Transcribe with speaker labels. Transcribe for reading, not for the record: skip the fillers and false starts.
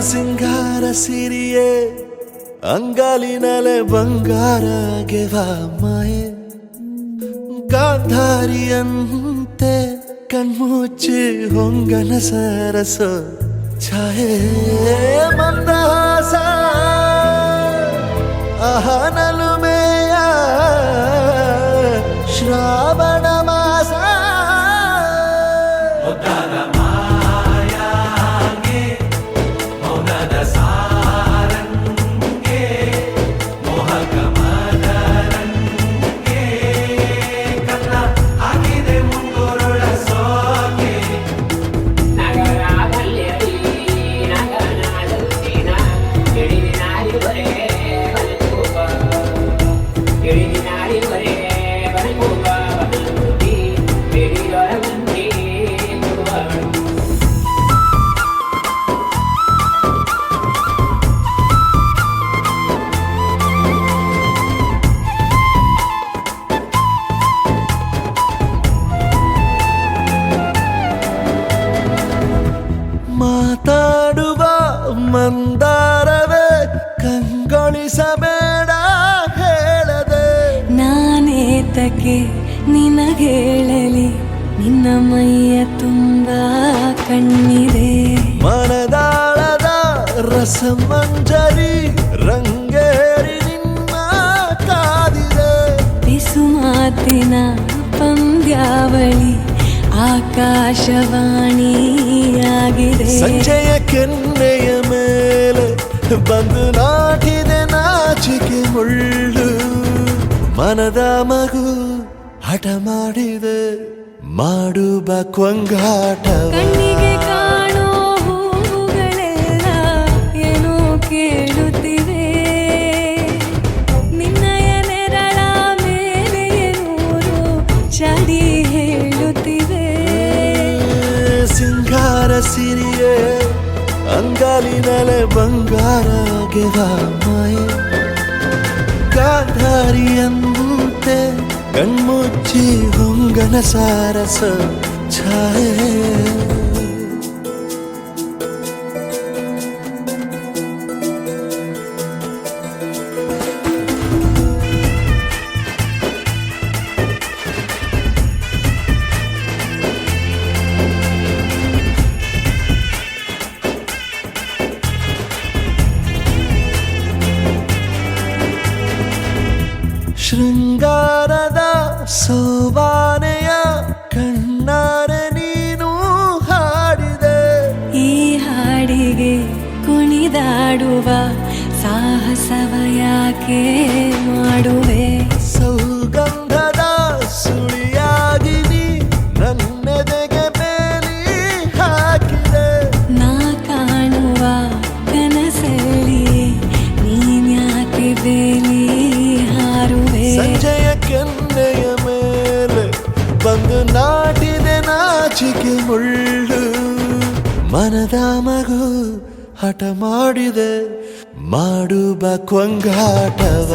Speaker 1: ಸಿಂಗಾರ ಸಿರಿಯೇ ಅಂಗಾಲಿನಲೆ ಬಂಗಾರ ಗೆವ ಮಾಯೆ ಗಾಂಧಾರಿಯಂತೆ ಕಣ್ಮುಚ್ಚಿ ಹೊಂಗನ ಸರಸ ಛಾಯೆ ಮಂದಹಾಸ ಅಹನಲುಮೆಯ ಶ್ರಾವಣ ಮಾಸ ಮಾತಾಡುವ ಮಂದಾರವೇ ಕಂಗೊಳಿಸಬೇಡ ಹೇಳದೆ
Speaker 2: ನಾನೇತಕ್ಕೆ ನಿನಗೇಳಲಿ ನಿನ್ನ ಮೈಯ ತುಂಬ ಕಣ್ಣಿದೆ
Speaker 1: ಮನದಾಳದ ರಸಮಂಜರಿ ರಂಗೇರಿ ನಿನ್ನ ಕಾದಿದೆ
Speaker 2: ಬಿಸು ಮಾತಿನ ಪಂದ್ಯಾವಳಿ ಆಕಾಶವಾಣಿಯಾಗಿದೆ
Speaker 1: ಸಂಜೆಯ ಕೆನ್ನೆಯ ಮೇಲೆ ಬಂದು ನಾಟಿದೆ ನಾಚಿಕೆ ಮುಳ್ಳು ಮನದ ಮಗು ಹಠ ಮಾಡಿದೆ ಮಾಡುವ ಕೊಂಗಾಟವ
Speaker 2: ಕಣ್ಣಿಗೆ ಕಾಣೋ ಹೂಗಳೆಲ್ಲ ಏನೋ ಕೇಳುತ್ತಿವೆ ನಿನ್ನಯ ನೆರಳ ಮೇಲೆ ನೂರು ಚಾಡಿ ಹೇಳುತ್ತಿವೆ
Speaker 1: ಸಿಂಗಾರ ಸಿರಿಯೇ ಅಂಗಾಲಿನಲೆ ಬಂಗಾರ ಗೆವ ಮಾಯೆ ಗಾಂಧಾರಿಯಂತೆ ಕಣ್ಮುಚ್ಚಿ ಹೊಂಗನ ಸಾರಸ ಛಾಯೆ ಶೃಂಗಾರದ ಸೋಬಾನೆಯ ಕಣ್ಣಾರೆ ನೀನು ಹಾಡಿದೆ
Speaker 2: ಈ ಹಾಡಿಗೆ ಕುಣಿದಾಡುವ ಸಾಹಸವ ಯಾಕೆ ಮಾಡುವೆ
Speaker 1: ಸೌಗಂಧದ ಸುಳಿಯಾಗಿ ನೀ ನನ್ನೆದೆಗೆ ಬೇಲಿ ಹಾಕಿದೆ
Speaker 2: ನಾ ಕಾಣುವ ಕನಸಲ್ಲಿ ನೀನ್ಯಾಕೆ ಬೇಲಿ ಹಾರುವೆ
Speaker 1: ಸಂಜೆಯ ಕೆನ್ನೆಯ ಮೇಲೆ ಬಂದು ನಾಟಿದೆ ನಾಚಿಕೆ ಮುಳ್ಳು ಮನದ ಮಗು ಹಠ ಮಾಡಿದೆ ಮಾಡುವ ಕೊಂಗಾಟವ